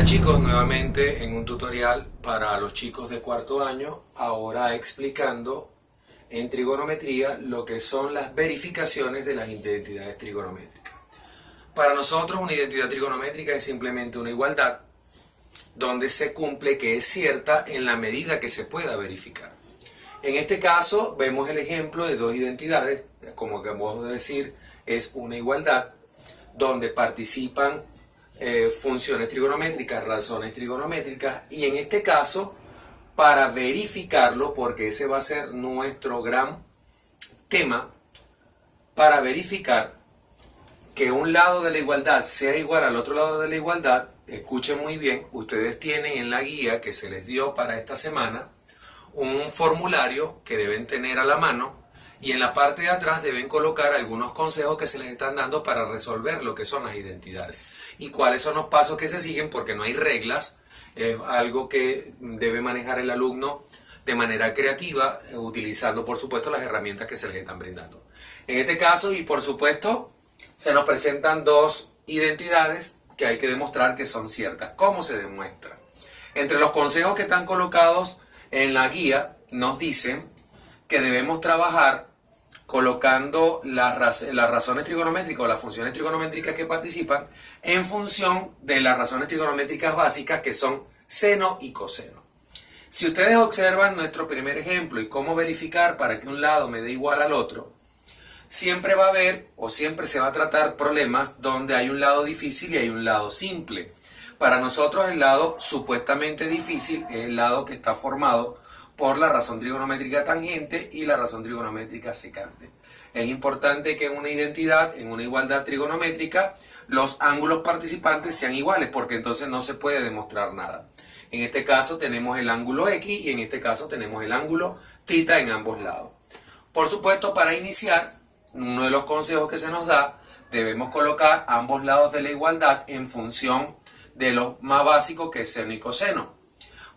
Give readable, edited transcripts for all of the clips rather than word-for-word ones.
Chicos, nuevamente en un tutorial para los chicos de cuarto año, ahora explicando en trigonometría lo que son las verificaciones de las identidades trigonométricas. Para nosotros una identidad trigonométrica es simplemente una igualdad donde se cumple que es cierta en la medida que se pueda verificar. En este caso vemos el ejemplo de dos identidades, como acabamos de decir, es una igualdad donde participan funciones trigonométricas, razones trigonométricas, y en este caso, para verificarlo, porque ese va a ser nuestro gran tema, para verificar que un lado de la igualdad sea igual al otro lado de la igualdad, escuchen muy bien, ustedes tienen en la guía que se les dio para esta semana un formulario que deben tener a la mano, y en la parte de atrás deben colocar algunos consejos que se les están dando para resolver lo que son las identidades. Y cuáles son los pasos que se siguen, porque no hay reglas, es algo que debe manejar el alumno de manera creativa, utilizando por supuesto las herramientas que se les están brindando. En este caso, y por supuesto, se nos presentan dos identidades que hay que demostrar que son ciertas. ¿Cómo se demuestra? Entre los consejos que están colocados en la guía, nos dicen que debemos trabajar colocando las razones trigonométricas o las funciones trigonométricas que participan en función de las razones trigonométricas básicas, que son seno y coseno. Si ustedes observan nuestro primer ejemplo y cómo verificar para que un lado me dé igual al otro, siempre va a haber o siempre se va a tratar problemas donde hay un lado difícil y hay un lado simple. Para nosotros el lado supuestamente difícil es el lado que está formado por la razón trigonométrica tangente y la razón trigonométrica secante. Es importante que en una identidad, en una igualdad trigonométrica, los ángulos participantes sean iguales, porque entonces no se puede demostrar nada. En este caso tenemos el ángulo X y en este caso tenemos el ángulo θ en ambos lados. Por supuesto, para iniciar, uno de los consejos que se nos da, debemos colocar ambos lados de la igualdad en función de lo más básico, que es seno y coseno.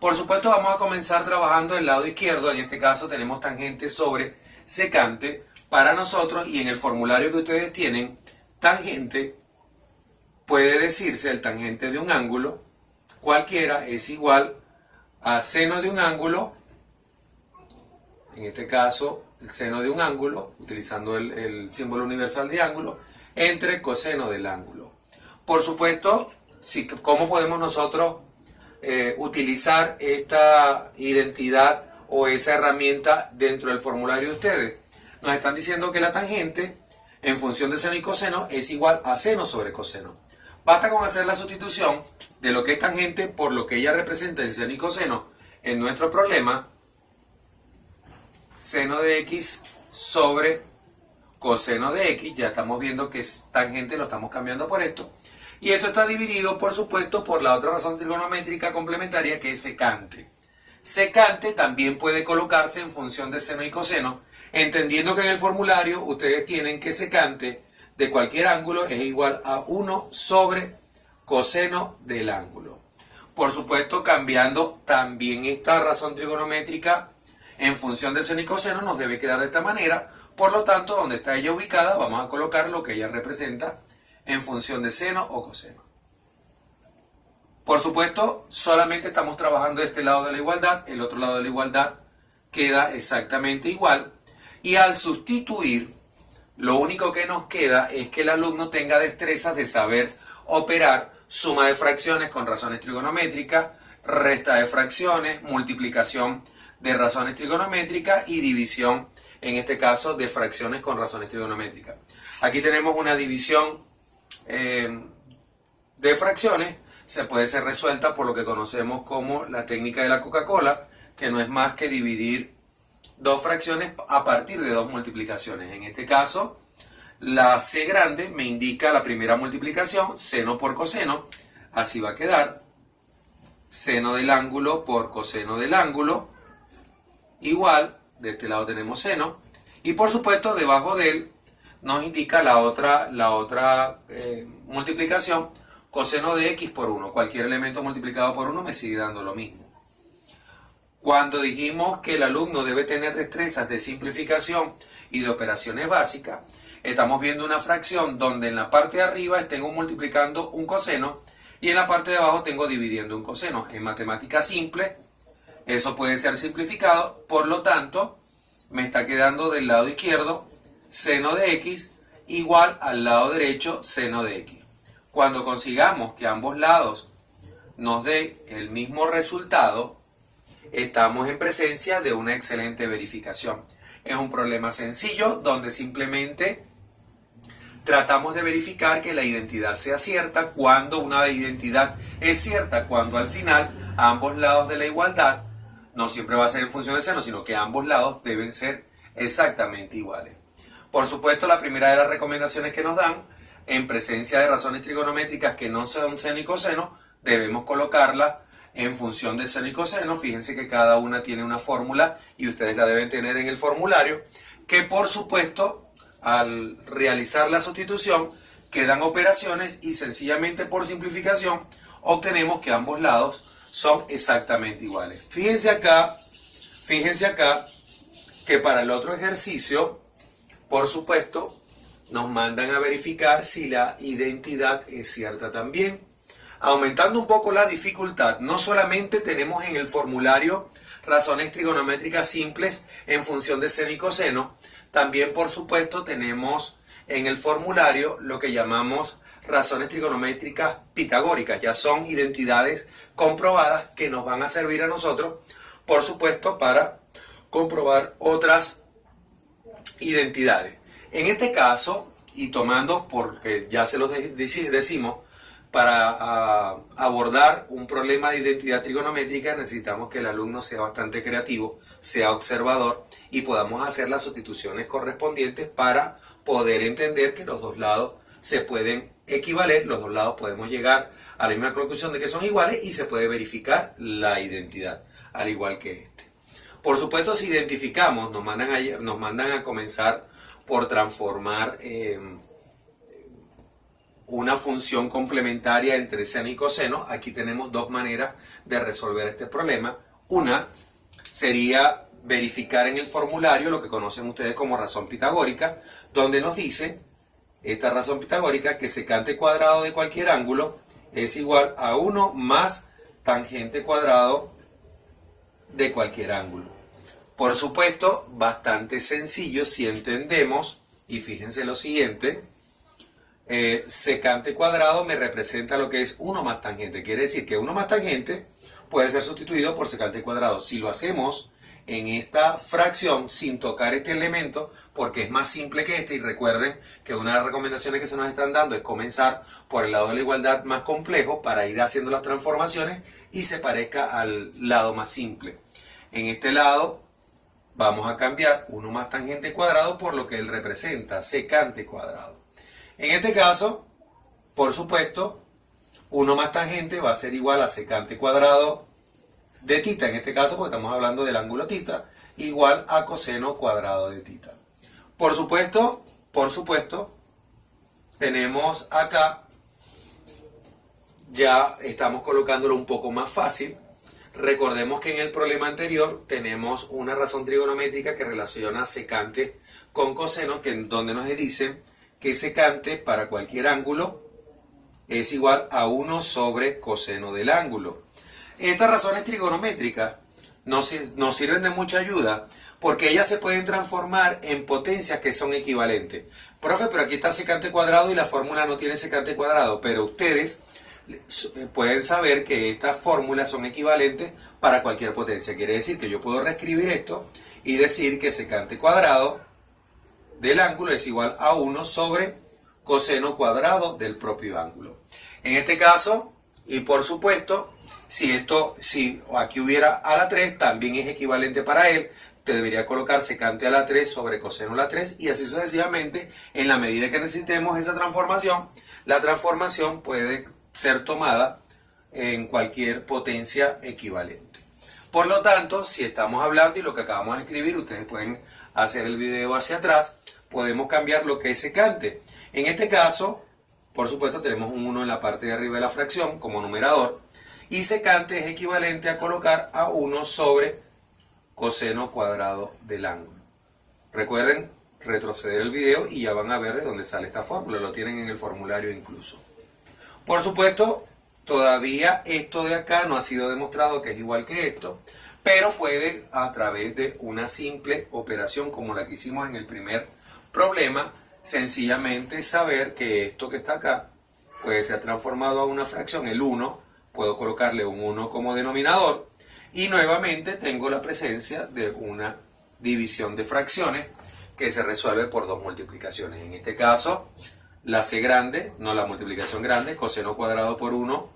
Por supuesto, vamos a comenzar trabajando el lado izquierdo. En este caso tenemos tangente sobre secante para nosotros, y en el formulario que ustedes tienen, tangente puede decirse el tangente de un ángulo cualquiera es igual a seno de un ángulo, en este caso el seno de un ángulo, utilizando el símbolo universal de ángulo, entre coseno del ángulo. Por supuesto, ¿cómo podemos nosotros utilizar esta identidad o esa herramienta dentro del formulario de ustedes? Nos están diciendo que la tangente en función de seno y coseno es igual a seno sobre coseno. Basta con hacer la sustitución de lo que es tangente por lo que ella representa en seno y coseno en nuestro problema, seno de x sobre coseno de x. Ya estamos viendo que es tangente, lo estamos cambiando por esto. Y esto está dividido, por supuesto, por la otra razón trigonométrica complementaria, que es secante. Secante también puede colocarse en función de seno y coseno, entendiendo que en el formulario ustedes tienen que secante de cualquier ángulo es igual a 1 sobre coseno del ángulo. Por supuesto, cambiando también esta razón trigonométrica en función de seno y coseno nos debe quedar de esta manera. Por lo tanto, donde está ella ubicada, vamos a colocar lo que ella representa en función de seno o coseno. Por supuesto, solamente estamos trabajando este lado de la igualdad, el otro lado de la igualdad queda exactamente igual, y al sustituir, lo único que nos queda es que el alumno tenga destrezas de saber operar suma de fracciones con razones trigonométricas, resta de fracciones, multiplicación de razones trigonométricas y división, en este caso, de fracciones con razones trigonométricas. Aquí tenemos una división de fracciones, se puede ser resuelta por lo que conocemos como la técnica de la Coca-Cola, que no es más que dividir dos fracciones a partir de dos multiplicaciones. En este caso, la C grande me indica la primera multiplicación, seno por coseno, así va a quedar, seno del ángulo por coseno del ángulo, igual, de este lado tenemos seno, y por supuesto debajo de él nos indica la otra multiplicación, coseno de x por 1. Cualquier elemento multiplicado por 1 me sigue dando lo mismo. Cuando dijimos que el alumno debe tener destrezas de simplificación y de operaciones básicas, estamos viendo una fracción donde en la parte de arriba estén multiplicando un coseno y en la parte de abajo tengo dividiendo un coseno. En matemática simple, eso puede ser simplificado, por lo tanto, me está quedando del lado izquierdo seno de x igual al lado derecho seno de x. Cuando consigamos que ambos lados nos dé el mismo resultado, estamos en presencia de una excelente verificación. Es un problema sencillo donde simplemente tratamos de verificar que la identidad sea cierta. Cuando una identidad es cierta, cuando al final ambos lados de la igualdad, no siempre va a ser en función de seno, sino que ambos lados deben ser exactamente iguales. Por supuesto, la primera de las recomendaciones que nos dan, en presencia de razones trigonométricas que no son seno y coseno, debemos colocarla en función de seno y coseno. Fíjense que cada una tiene una fórmula y ustedes la deben tener en el formulario, que por supuesto al realizar la sustitución quedan operaciones y sencillamente por simplificación obtenemos que ambos lados son exactamente iguales. Fíjense acá que para el otro ejercicio, por supuesto, nos mandan a verificar si la identidad es cierta también. Aumentando un poco la dificultad, no solamente tenemos en el formulario razones trigonométricas simples en función de seno y coseno, también por supuesto tenemos en el formulario lo que llamamos razones trigonométricas pitagóricas. Ya son identidades comprobadas que nos van a servir a nosotros, por supuesto, para comprobar otras identidades. En este caso, y tomando, porque ya se los decimos, para abordar un problema de identidad trigonométrica necesitamos que el alumno sea bastante creativo, sea observador y podamos hacer las sustituciones correspondientes para poder entender que los dos lados se pueden equivaler, los dos lados podemos llegar a la misma conclusión de que son iguales y se puede verificar la identidad, al igual que este. Por supuesto, si identificamos, nos mandan a comenzar por transformar una función complementaria entre seno y coseno. Aquí tenemos dos maneras de resolver este problema. Una sería verificar en el formulario lo que conocen ustedes como razón pitagórica, donde nos dice esta razón pitagórica que secante cuadrado de cualquier ángulo es igual a 1 más tangente cuadrado de cualquier ángulo. Por supuesto, bastante sencillo si entendemos, y fíjense lo siguiente, secante cuadrado me representa lo que es 1 más tangente. Quiere decir que 1 más tangente puede ser sustituido por secante cuadrado. Si lo hacemos en esta fracción sin tocar este elemento, porque es más simple que este, y recuerden que una de las recomendaciones que se nos están dando es comenzar por el lado de la igualdad más complejo para ir haciendo las transformaciones y se parezca al lado más simple. En este lado vamos a cambiar 1 más tangente cuadrado por lo que él representa, secante cuadrado. En este caso, por supuesto, 1 más tangente va a ser igual a secante cuadrado de tita, en este caso porque estamos hablando del ángulo tita, igual a coseno cuadrado de tita. Por supuesto, tenemos acá, ya estamos colocándolo un poco más fácil. Recordemos que en el problema anterior tenemos una razón trigonométrica que relaciona secante con coseno, donde nos dicen que secante para cualquier ángulo es igual a 1 sobre coseno del ángulo. Estas razones trigonométricas nos sirven de mucha ayuda porque ellas se pueden transformar en potencias que son equivalentes. Profe, pero aquí está secante cuadrado y la fórmula no tiene secante cuadrado, pero ustedes pueden saber que estas fórmulas son equivalentes para cualquier potencia. Quiere decir que yo puedo reescribir esto y decir que secante cuadrado del ángulo es igual a 1 sobre coseno cuadrado del propio ángulo. En este caso, y por supuesto, si aquí hubiera a la 3, también es equivalente para él. Te debería colocar secante a la 3 sobre coseno a la 3 y así sucesivamente. En la medida que necesitemos esa transformación, la transformación puede ser tomada en cualquier potencia equivalente. Por lo tanto, si estamos hablando y lo que acabamos de escribir, ustedes pueden hacer el video hacia atrás, podemos cambiar lo que es secante. En este caso, por supuesto, tenemos un 1 en la parte de arriba de la fracción como numerador, y secante es equivalente a colocar a 1 sobre coseno cuadrado del ángulo. Recuerden retroceder el video y ya van a ver de dónde sale esta fórmula, lo tienen en el formulario incluso. Por supuesto, Todavía esto de acá no ha sido demostrado que es igual que esto, pero puede, a través de una simple operación como la que hicimos en el primer problema, sencillamente saber que esto que está acá puede ser transformado a una fracción, el 1, puedo colocarle un 1 como denominador, y nuevamente tengo la presencia de una división de fracciones que se resuelve por dos multiplicaciones. En este caso, la c grande, no la multiplicación grande, coseno cuadrado por 1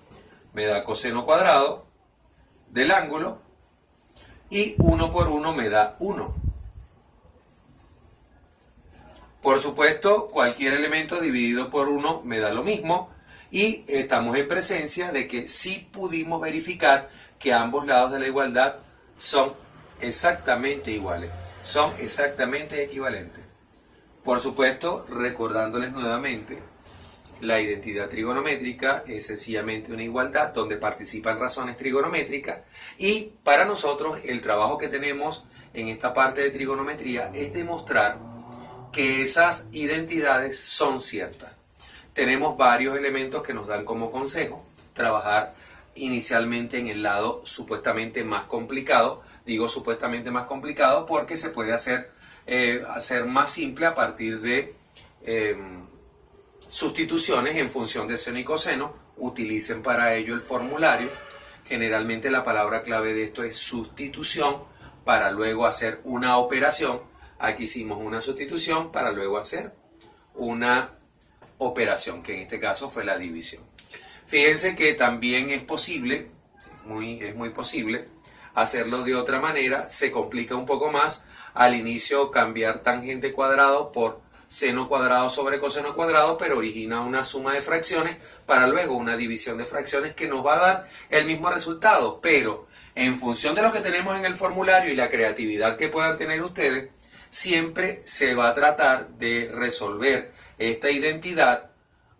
me da coseno cuadrado del ángulo, y 1 por 1 me da 1. Por supuesto, cualquier elemento dividido por 1 me da lo mismo, y estamos en presencia de que sí pudimos verificar que ambos lados de la igualdad son exactamente iguales, son exactamente equivalentes. Por supuesto, recordándoles nuevamente, la identidad trigonométrica es sencillamente una igualdad donde participan razones trigonométricas, y para nosotros el trabajo que tenemos en esta parte de trigonometría es demostrar que esas identidades son ciertas. Tenemos varios elementos que nos dan como consejo trabajar inicialmente en el lado supuestamente más complicado. Digo supuestamente más complicado porque se puede hacer más simple a partir de sustituciones en función de seno y coseno. Utilicen para ello el formulario. Generalmente la palabra clave de esto es sustitución, para luego hacer una operación. Aquí hicimos una sustitución para luego hacer una operación, que en este caso fue la división. Fíjense que también es posible, es muy posible, hacerlo de otra manera. Se complica un poco más. Al inicio cambiar tangente cuadrado por seno cuadrado sobre coseno cuadrado, pero origina una suma de fracciones para luego una división de fracciones que nos va a dar el mismo resultado. Pero en función de lo que tenemos en el formulario y la creatividad que puedan tener ustedes, siempre se va a tratar de resolver esta identidad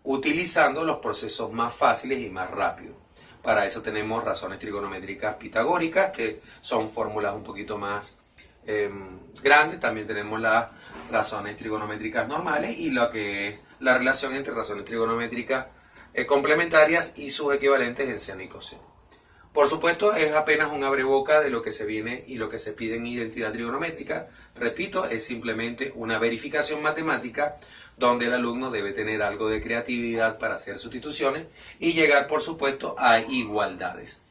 utilizando los procesos más fáciles y más rápidos. Para eso tenemos razones trigonométricas pitagóricas, que son fórmulas un poquito más grandes. También tenemos las razones trigonométricas normales y lo que es la relación entre razones trigonométricas complementarias y sus equivalentes en seno y coseno. Por supuesto, es apenas un abreboca de lo que se viene y lo que se pide en identidad trigonométrica. Repito, es simplemente una verificación matemática donde el alumno debe tener algo de creatividad para hacer sustituciones y llegar, por supuesto, a igualdades.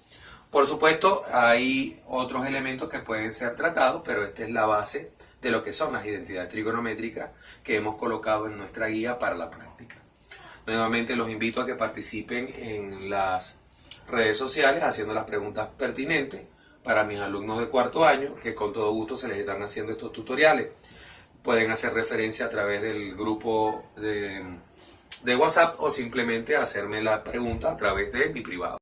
Por supuesto, hay otros elementos que pueden ser tratados, pero esta es la base de lo que son las identidades trigonométricas que hemos colocado en nuestra guía para la práctica. Nuevamente los invito a que participen en las redes sociales haciendo las preguntas pertinentes para mis alumnos de cuarto año, que con todo gusto se les están haciendo estos tutoriales. Pueden hacer referencia a través del grupo de WhatsApp o simplemente hacerme la pregunta a través de mi privado.